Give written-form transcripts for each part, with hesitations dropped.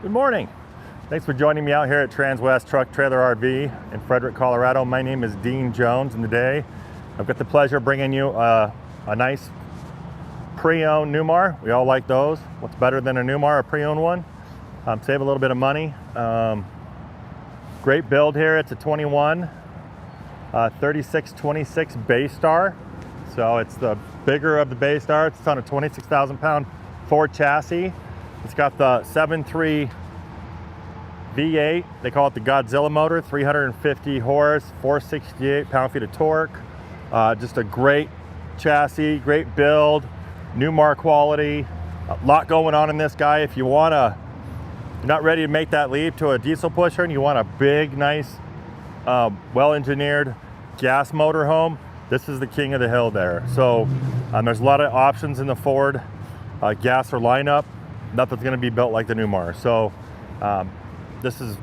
Good morning. Thanks for joining me out here at Transwest Truck Trailer RV in Frederick, Colorado. My name is Dean Jones, and today I've got the pleasure of bringing you a nice pre-owned Newmar. We all like those. What's better than a Newmar, a pre-owned one? Save a little bit of money. Great build here. It's a 21 3626 Baystar. So it's the bigger of the Baystar. It's on a 26,000 pound Ford chassis. It's got the 7.3 V8. They call it the Godzilla motor, 350 horse, 468 pound-feet of torque. Just a great chassis, great build, Newmar quality. A lot going on in this guy. If you you're not ready to make that leap to a diesel pusher and you want a big, nice, well-engineered gas motorhome, this is the king of the hill there. So there's a lot of options in the Ford gasser lineup. Nothing's going to be built like the Newmar. So this is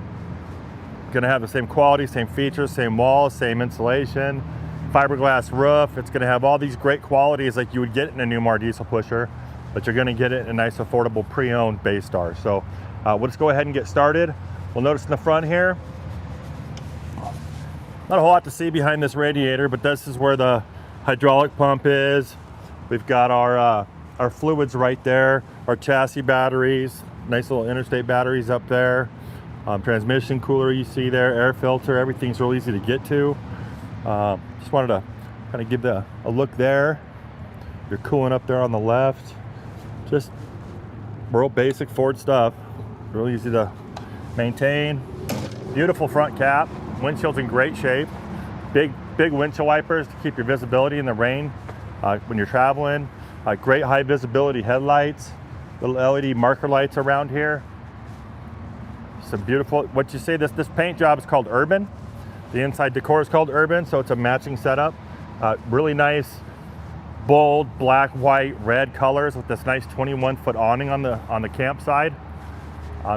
going to have the same quality, same features, same walls, same insulation, fiberglass roof. It's going to have all these great qualities like you would get in a Newmar diesel pusher, but you're going to get it in a nice, affordable, pre-owned Baystar. So we'll just go ahead and get started. We'll notice in the front here, not a whole lot to see behind this radiator, but this is where the hydraulic pump is. We've got our fluids right there, our chassis batteries, nice little interstate batteries up there, transmission cooler you see there, air filter, everything's real easy to get to. Just wanted to kind of give a look there. You're cooling up there on the left. Just real basic Ford stuff, real easy to maintain. Beautiful front cap, windshield's in great shape. Big windshield wipers to keep your visibility in the rain when you're traveling. Great high visibility headlights, little LED marker lights around here. Some beautiful, what you say, this paint job is called Urban. The inside decor is called Urban, so it's a matching setup. Really nice, bold, black, white, red colors with this nice 21-foot awning on the camp side.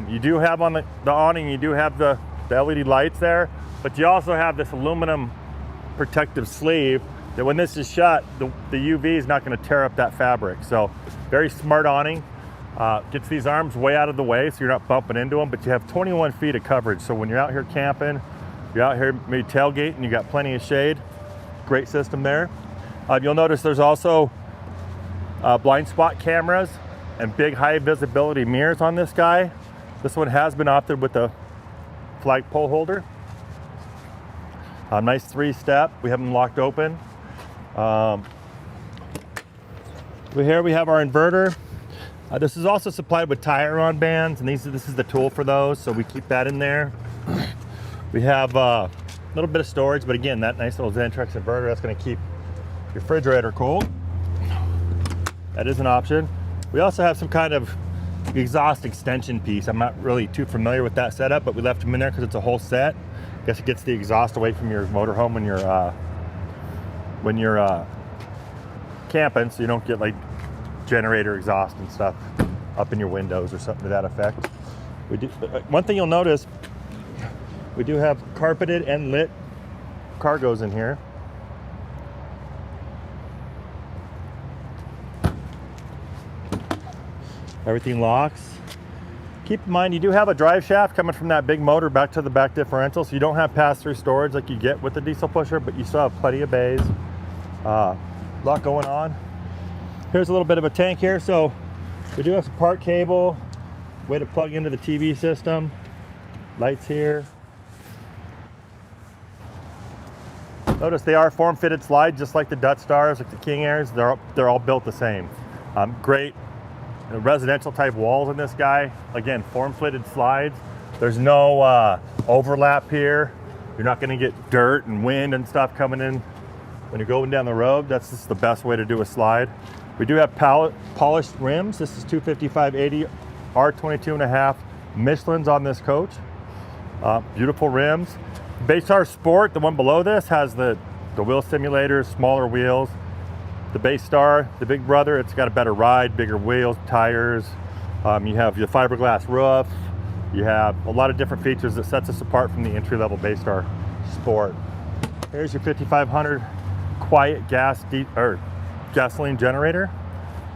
You do have on the awning, you do have the LED lights there, but you also have this aluminum protective sleeve that when this is shut, the UV is not going to tear up that fabric. So very smart awning. Gets these arms way out of the way so you're not bumping into them, but you have 21 feet of coverage. So when you're out here camping, you're out here maybe tailgating, you got plenty of shade. Great system there. You'll notice there's also blind spot cameras and big high visibility mirrors on this guy. This one has been opted with a flagpole holder. Nice 3-step. We have them locked open. Here we have our inverter. This is also supplied with tire on bands, and this is the tool for those, so we keep that in there. We have a little bit of storage, but again, that nice little Xentrex inverter, that's going to keep your refrigerator cold. That is an option. We also have some kind of exhaust extension piece. I'm not really too familiar with that setup, but we left them in there because it's a whole set. I guess it gets the exhaust away from your motorhome when you're camping, so you don't get like generator exhaust and stuff up in your windows or something to that effect. One thing you'll notice, we do have carpeted and lit cargos in here. Everything locks. Keep in mind, you do have a drive shaft coming from that big motor back to the back differential, so you don't have pass-through storage like you get with the diesel pusher, but you still have plenty of bays. A lot going on. Here's a little bit of a tank here. So we do have some part cable, way to plug into the TV system, lights here. Notice they are form-fitted slides, just like the Dutch Stars, like the King Airs. They're all built the same. Great residential type walls in this guy. Again, form-fitted slides. There's no overlap here. You're not going to get dirt and wind and stuff coming in when you're going down the road. That's just the best way to do a slide. We do have polished rims. This is 255/80 R22.5 Michelin's on this coach. Beautiful rims. Baystar Sport, the one below this, has the wheel simulators, smaller wheels. The Baystar, the big brother, it's got a better ride, bigger wheels, tires. You have your fiberglass roof. You have a lot of different features that sets us apart from the entry-level Baystar Sport. Here's your 5500 quiet gasoline generator.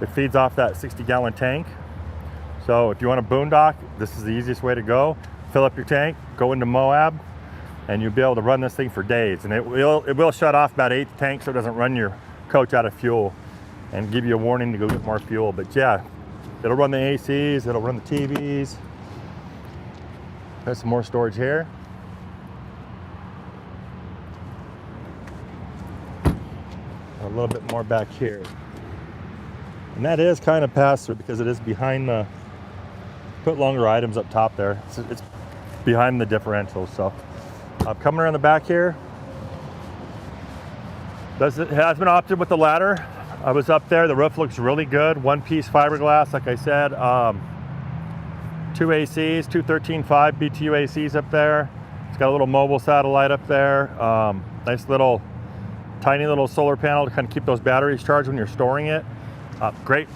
It feeds off that 60-gallon tank. So if you want a boondock, this is the easiest way to go. Fill up your tank, go into Moab, and you'll be able to run this thing for days. And it will shut off about 8 tanks so it doesn't run your coach out of fuel and give you a warning to go get more fuel. But yeah, it'll run the ACs, it'll run the TVs. There's some more storage here. A little bit more back here. And that is kind of pass through because it is behind the, put longer items up top there. It's behind the differential. So coming around the back here, it has been opted with the ladder. I was up there, the roof looks really good. 1-piece fiberglass, like I said. 2 ACs, 2 13.5 BTU ACs up there. It's got a little mobile satellite up there. Nice little, tiny little solar panel to kind of keep those batteries charged when you're storing it. Great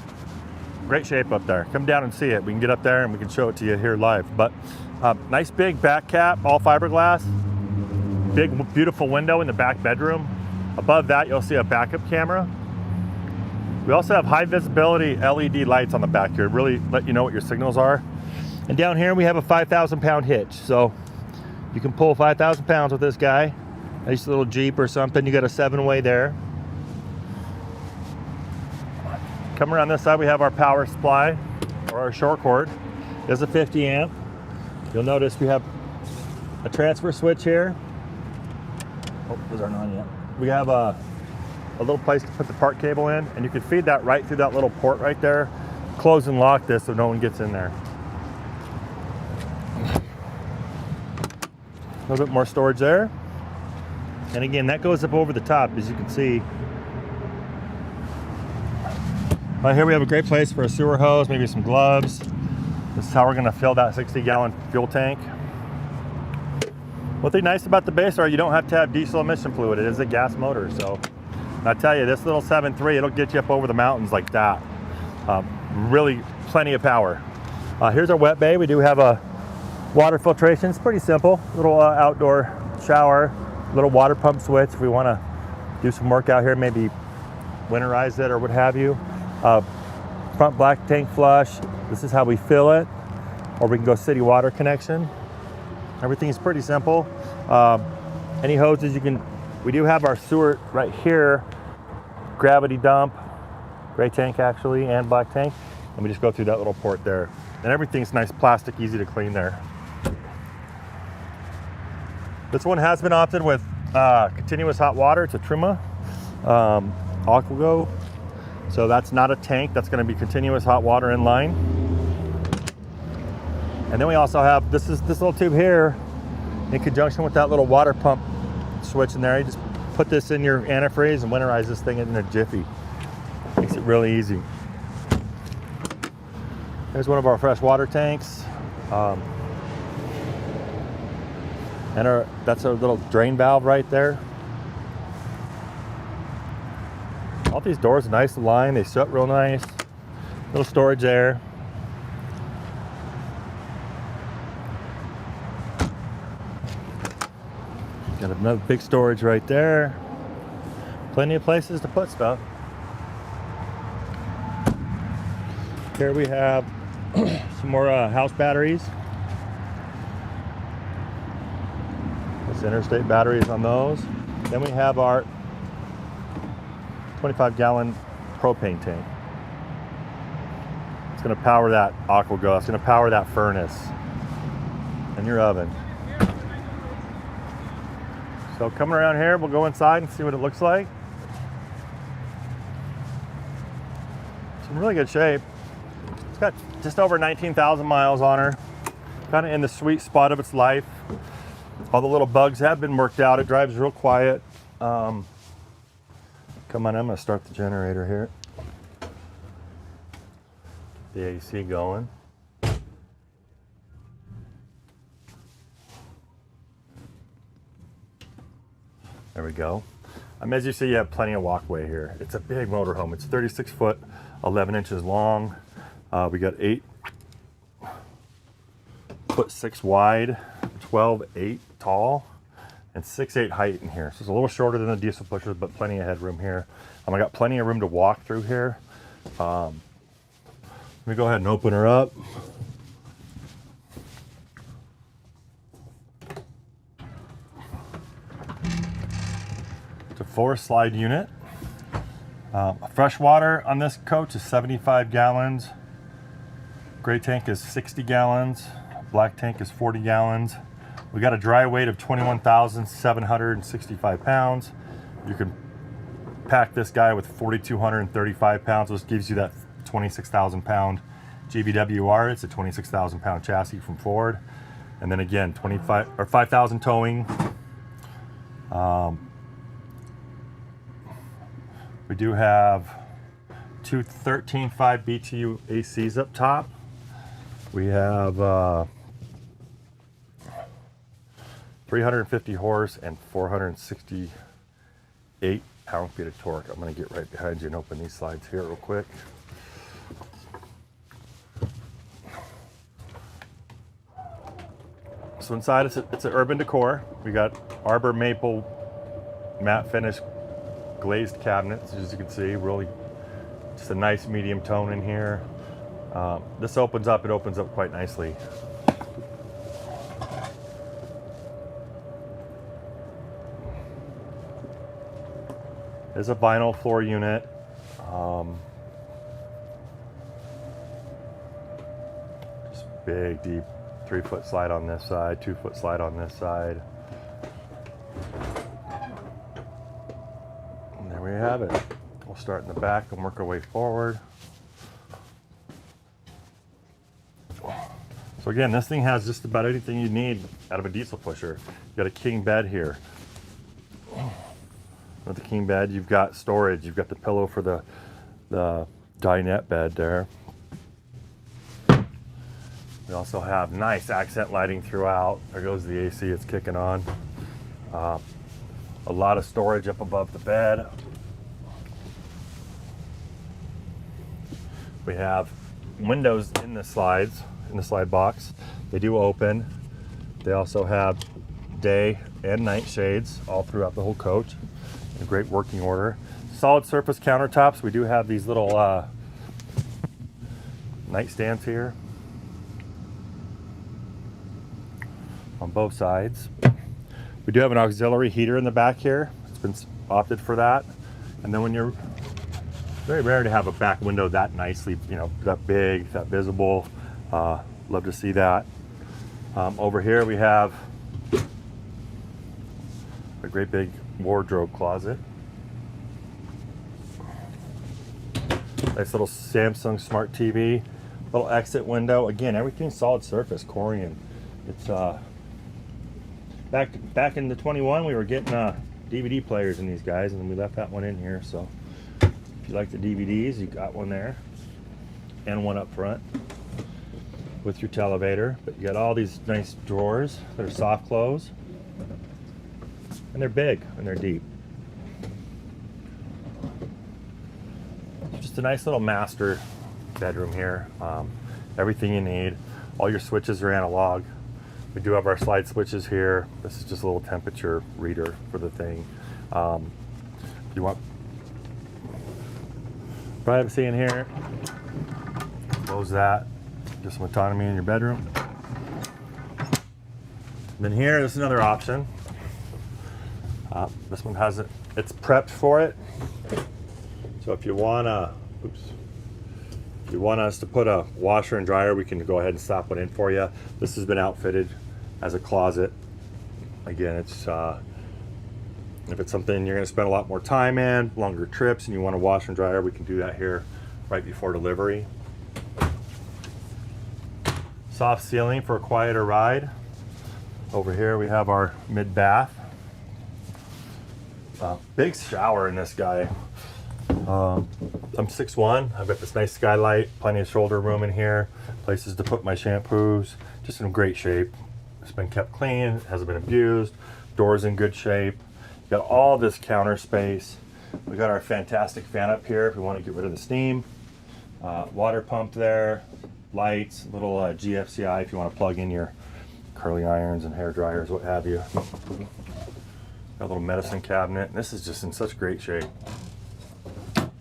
shape up there. Come down and see it. We can get up there and we can show it to you here live. But nice big back cap, all fiberglass. Big, beautiful window in the back bedroom. Above that, you'll see a backup camera. We also have high visibility LED lights on the back here, really let you know what your signals are. And down here we have a 5,000 pound hitch. So you can pull 5,000 pounds with this guy. Nice little Jeep or something. You got a 7-way there. Come around this side, we have our power supply or our short cord. It's a 50 amp. You'll notice we have a transfer switch here. Oh, those aren't on yet. We have a little place to put the part cable in, and you can feed that right through that little port right there. Close and lock this so no one gets in there. A little bit more storage there. And again, that goes up over the top, as you can see. Right here we have a great place for a sewer hose, maybe some gloves. This is how we're gonna fill that 60-gallon fuel tank. One thing nice about the base are you don't have to have diesel emission fluid. It is a gas motor, so. And I tell you, this little 7.3, it'll get you up over the mountains like that. Really plenty of power. Here's our wet bay. We do have a water filtration. It's pretty simple. Little outdoor shower, little water pump switch if we want to do some work out here, maybe winterize it or what have you. Front black tank flush. This is how we fill it. Or we can go city water connection. Everything is pretty simple. Any hoses you can, we do have our sewer right here, gravity dump, gray tank actually, and black tank. And we just go through that little port there. And everything's nice plastic, easy to clean there. This one has been opted with continuous hot water. It's a Truma AquaGo. So that's not a tank, that's gonna be continuous hot water in line. And then we also have, this little tube here in conjunction with that little water pump switch in there. You just put this in your antifreeze and winterize this thing in a jiffy. Makes it really easy. Here's one of our fresh water tanks. And that's our little drain valve right there. All these doors are nice and lined. They shut real nice. Little storage there. Got another big storage right there. Plenty of places to put stuff. Here we have some more house batteries. There's interstate batteries on those. Then we have our 25-gallon propane tank. It's going to power that AquaGo. It's going to power that furnace and your oven. So coming around here, we'll go inside and see what it looks like. It's in really good shape. It's got just over 19,000 miles on her. Kind of in the sweet spot of its life. All the little bugs have been worked out. It drives real quiet. Come on, I'm gonna start the generator here. The AC going. There we go. As you see, you have plenty of walkway here. It's a big motorhome. It's 36 foot, 11 inches long. We got 8'6" wide, 12'8" tall, and 6'8" height in here. So it's a little shorter than the diesel pushers, but plenty of headroom here. I got plenty of room to walk through here. Let me go ahead and open her up. It's a 4-slide unit. Fresh water on this coach is 75 gallons. Gray tank is 60 gallons. Black tank is 40 gallons. We got a dry weight of 21,765 pounds. You can pack this guy with 4,235 pounds, which gives you that 26,000 pound GVWR. It's a 26,000 pound chassis from Ford. And then again, 5,000 towing. We do have two 13.5 BTU ACs up top. We have 350 horse and 468 pound-feet of torque. I'm going to get right behind you and open these slides here real quick. So inside it's an urban decor. We got arbor maple matte finish glazed cabinets, as you can see. Really just a nice medium tone in here. This opens up, it opens up quite nicely. There's a vinyl floor unit. Just big, deep 3-foot slide on this side, 2-foot slide on this side. And there we have it. We'll start in the back and work our way forward. So again, this thing has just about anything you need out of a diesel pusher. You got a king bed here. With the king bed, you've got storage. You've got the pillow for the dinette bed there. We also have nice accent lighting throughout. There goes the AC, it's kicking on. A lot of storage up above the bed. We have windows in the slides, in the slide box. They do open. They also have day and night shades all throughout the whole coach. In great working order. Solid surface countertops. We do have these little nightstands here on both sides. We do have an auxiliary heater in the back here. It's been opted for that. And then when you're very rare to have a back window that nicely, you know, that big, that visible. Love to see that. Over here we have a great big wardrobe closet. Nice little Samsung smart TV. Little exit window. Again, everything's solid surface, Corian. It's back in the 21 we were getting DVD players in these guys, and we left that one in here. So if you like the DVDs, you got one there and one up front with your televator. But you got all these nice drawers that are soft close. And they're big and they're deep. It's just a nice little master bedroom here. Everything you need. All your switches are analog. We do have our slide switches here. This is just a little temperature reader for the thing. If you want privacy in here, close that. Just some autonomy in your bedroom. Then here, this is another option. This one has it, it's prepped for it. So if you want us to put a washer and dryer, we can go ahead and slap one in for you. This has been outfitted as a closet. Again, it's if it's something you're going to spend a lot more time in, longer trips, and you want a washer and dryer, we can do that here right before delivery. Soft ceiling for a quieter ride. Over here we have our mid bath. Big shower in this guy. I'm 6'1". I've got this nice skylight, plenty of shoulder room in here, places to put my shampoos. Just in great shape. It's been kept clean, it hasn't been abused. Doors in good shape. Got all this counter space. We got our fantastic fan up here if we want to get rid of the steam. Water pump there, lights, little GFCI if you want to plug in your curling irons and hair dryers, what have you. Got a little medicine cabinet. This is just in such great shape. Got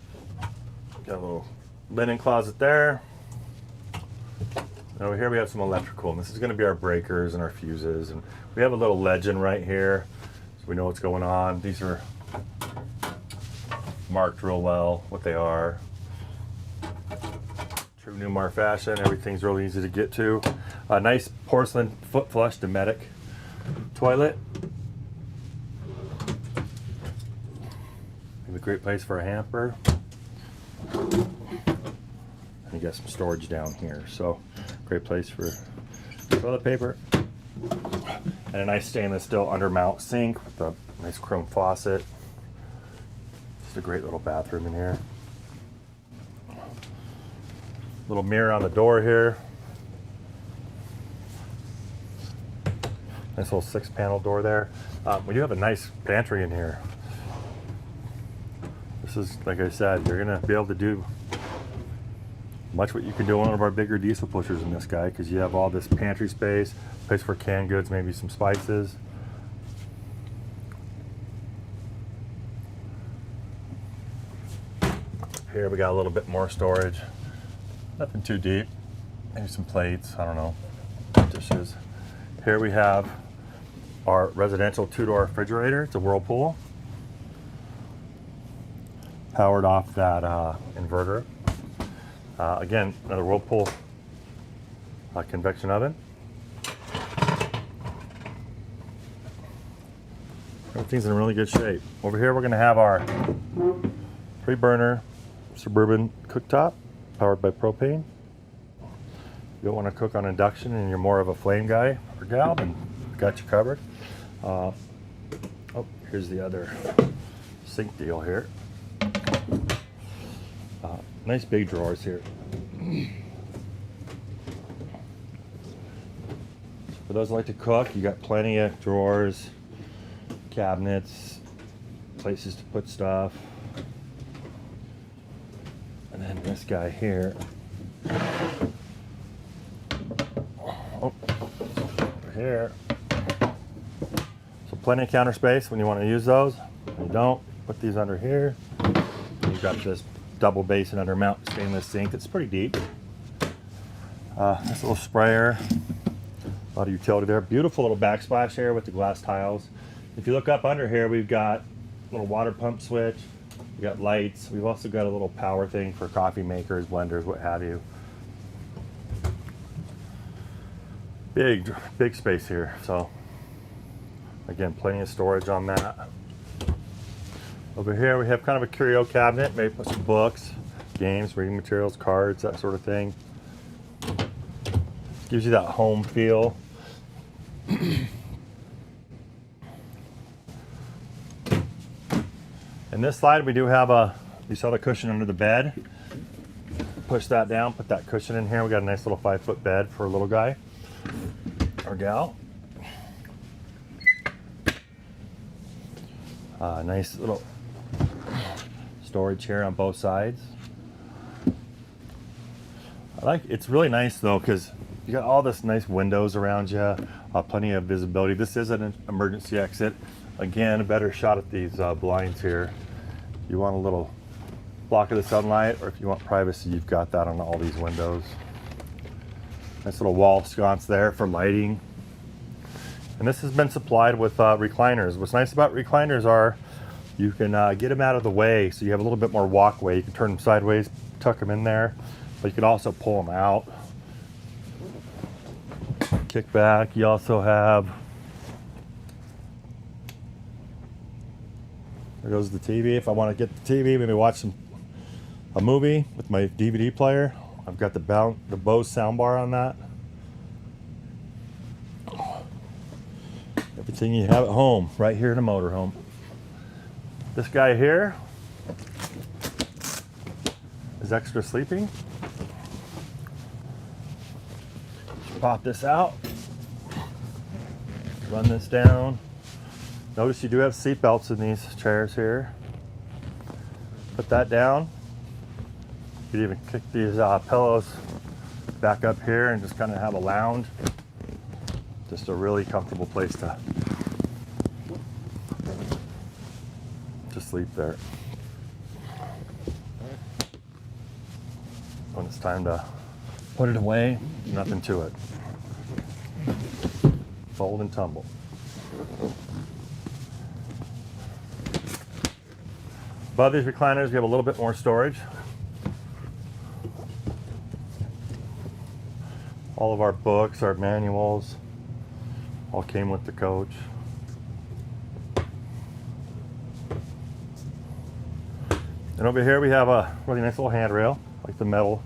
a little linen closet there. Over here we have some electrical, and this is going to be our breakers and our fuses, and we have a little legend right here so we know what's going on. These are marked real well what they are. True Newmar fashion, everything's really easy to get to. A nice porcelain foot flush Dometic toilet. A great place for a hamper. And you got some storage down here, so great place for toilet paper. And a nice stainless steel undermount sink with a nice chrome faucet. Just a great little bathroom in here. Little mirror on the door here. Nice little 6-panel door there. We do have a nice pantry in here. This is, like I said, you're gonna be able to do much what you can do on one of our bigger diesel pushers in this guy, because you have all this pantry space, place for canned goods, maybe some spices. Here we got a little bit more storage. Nothing too deep. Maybe some plates, I don't know, dishes. Here we have our residential 2-door refrigerator. It's a Whirlpool. Powered off that inverter. Again, another Whirlpool convection oven. Everything's in really good shape. Over here we're going to have our 3-burner Suburban cooktop powered by propane. You don't want to cook on induction and you're more of a flame guy or gal, then got you covered. Oh, here's the other sink deal here. Nice big drawers here. For those who like to cook, you got plenty of drawers, cabinets, places to put stuff. And then this guy here. Oh, over here. So plenty of counter space when you want to use those. When you don't, put these under here. You've got this double basin under mount stainless sink that's pretty deep. This little sprayer, a lot of utility there. Beautiful little backsplash here with the glass tiles. If you look up under here, we've got a little water pump switch. We got lights. We've also got a little power thing for coffee makers, blenders, what have you. Big space here. So again, plenty of storage on that. Over here we have kind of a curio cabinet, maybe put some books, games, reading materials, cards, that sort of thing. Gives you that home feel. In this slide we do have you saw the cushion under the bed. Push that down, put that cushion in here. We got a nice little 5-foot bed for a little guy or gal. Nice little storage here on both sides. It's really nice though, because you got all this nice windows around you, plenty of visibility. This is an emergency exit. Again, a better shot at these blinds here. You want a little block of the sunlight, or if you want privacy, you've got that on all these windows. Nice little wall sconce there for lighting. And this has been supplied with recliners. What's nice about recliners are you can get them out of the way, so you have a little bit more walkway. You can turn them sideways, tuck them in there, but you can also pull them out. Kick back. You also have, there goes the TV. If I want to get the TV, maybe watch a movie with my DVD player, I've got the Bose soundbar on that. Everything you have at home, right here in a motorhome. This guy here is extra sleeping. Pop this out, run this down. Notice you do have seat belts in these chairs here. Put that down. You could even kick these pillows back up here and just kind of have a lounge. Just a really comfortable place to sleep there. When it's time to put it away, nothing to it. Fold and tumble. Above these recliners, we have a little bit more storage. All of our books, our manuals, all came with the coach. And over here we have a really nice little handrail, like the metal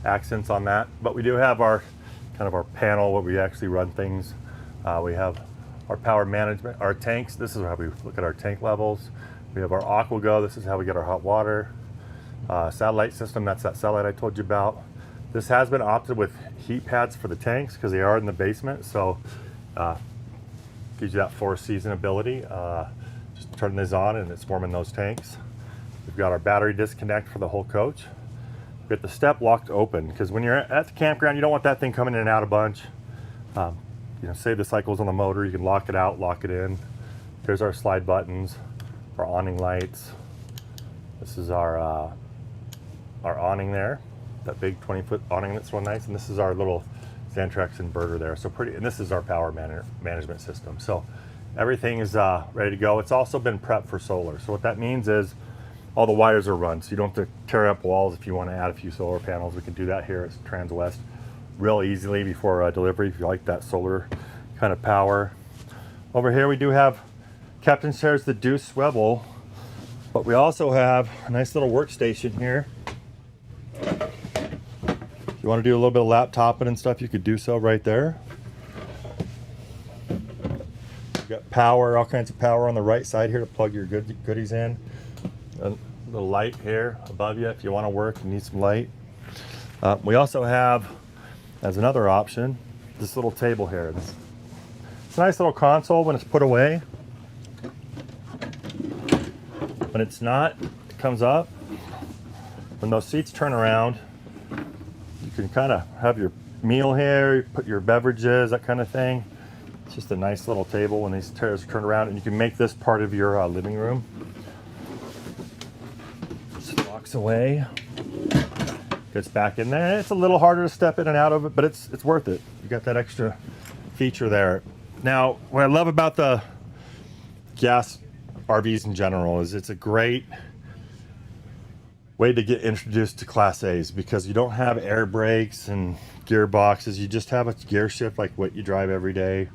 accents on that. But we do have our kind of our panel where we actually run things. We have our power management, our tanks. This is how we look at our tank levels. We have our AquaGo. This is how we get our hot water. Satellite system, that's that satellite I told you about. This has been opted with heat pads for the tanks because they are in the basement. So gives you that 4-season ability. Just turn this on and it's warming those tanks. We've got our battery disconnect for the whole coach. We got the step locked open because when you're at the campground, you don't want that thing coming in and out a bunch. You know, save the cycles on the motor. You can lock it out, lock it in. There's our slide buttons, our awning lights. This is our awning there, that big 20-foot awning that's real nice. And this is our little Xantrex inverter there. So pretty, and this is our power management system. So everything is ready to go. It's also been prepped for solar. So what that means is all the wires are run. So you don't have to tear up walls if you want to add a few solar panels. We can do that here at Transwest real easily before delivery if you like that solar kind of power. Over here we do have captain's chairs that do swivel, but we also have a nice little workstation here. If you want to do a little bit of laptoping and stuff, you could do so right there. You've got power, all kinds of power on the right side here to plug your goodies in. A little light here above you if you want to work and need some light. We also have, as another option, this little table here. It's a nice little console when it's put away. When it's not, it comes up. When those seats turn around, you can kind of have your meal here, put your beverages, that kind of thing. It's just a nice little table when these chairs turn around, and you can make this part of your living room. Just locks away. Gets back in there. It's a little harder to step in and out of it, but it's worth it. You got that extra feature there. Now, what I love about the gas RVs in general is it's a great way to get introduced to Class A's because you don't have air brakes and gearboxes. You just have a gear shift like what you drive every day.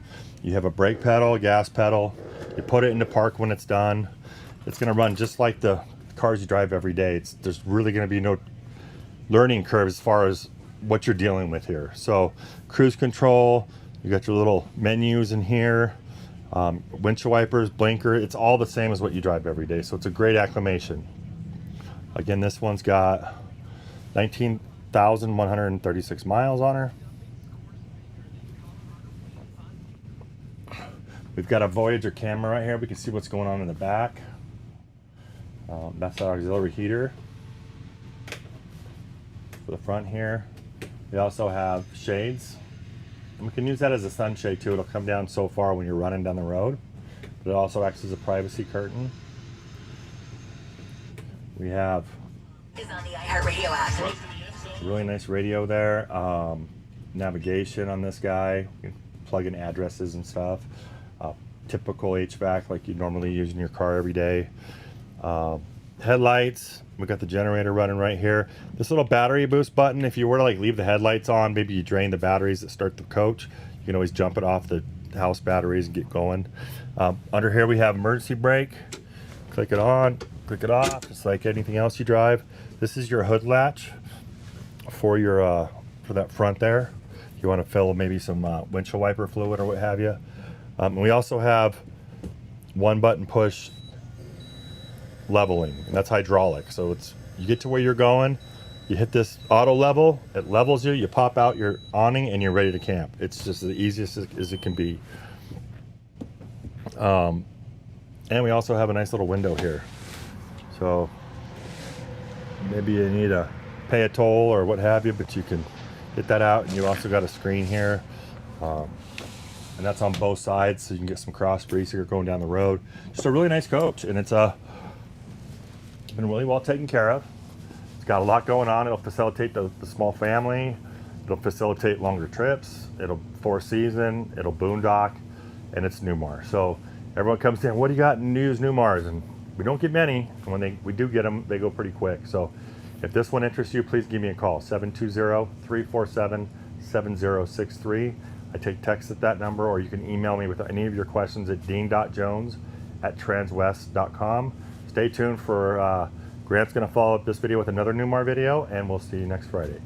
You have a brake pedal, a gas pedal. You put it into park when it's done. It's going to run just like the cars you drive every day. There's really going to be no learning curve as far as what you're dealing with here. So cruise control, you got your little menus in here, windshield wipers, blinker, it's all the same as what you drive every day. So it's a great acclimation. Again, this one's got 19,136 miles on her. We've got a Voyager camera right here. We can see what's going on in the back. That's our auxiliary heater for the front here. We also have shades. And we can use that as a sunshade too. It'll come down so far when you're running down the road. But it also acts as a privacy curtain. We have is on the Aire radio app. Really nice radio there. Navigation on this guy. You can plug in addresses and stuff. Typical HVAC like you normally use in your car every day. Headlights. We got the generator running right here. This little battery boost button, if you were to like leave the headlights on, maybe you drain the batteries that start the coach, you can always jump it off the house batteries and get going. Under here we have emergency brake. Click it on, click it off, just like anything else you drive. This is your hood latch for your for that front there. If you want to fill maybe some windshield wiper fluid or what have you. And we also have one button push leveling, and that's hydraulic. So it's, you get to where you're going, you hit this auto level, it levels you, you pop out your awning and you're ready to camp. It's just the easiest as it can be. And we also have a nice little window here. So maybe you need to pay a toll or what have you, but you can get that out. And you also got a screen here. And that's on both sides, so you can get some cross breeze here going down the road. Just a really nice coach, and it's been really well taken care of. It's got a lot going on. It'll facilitate the small family. It'll facilitate longer trips. It'll 4-season. It'll boondock, and it's Newmar. So everyone comes in, what do you got in used Newmars? And we don't get many. And when we do get them, they go pretty quick. So if this one interests you, please give me a call, 720-347-7063. I take text at that number, or you can email me with any of your questions at dean.jones@transwest.com. Stay tuned for Grant's going to follow up this video with another Newmar video, and we'll see you next Friday.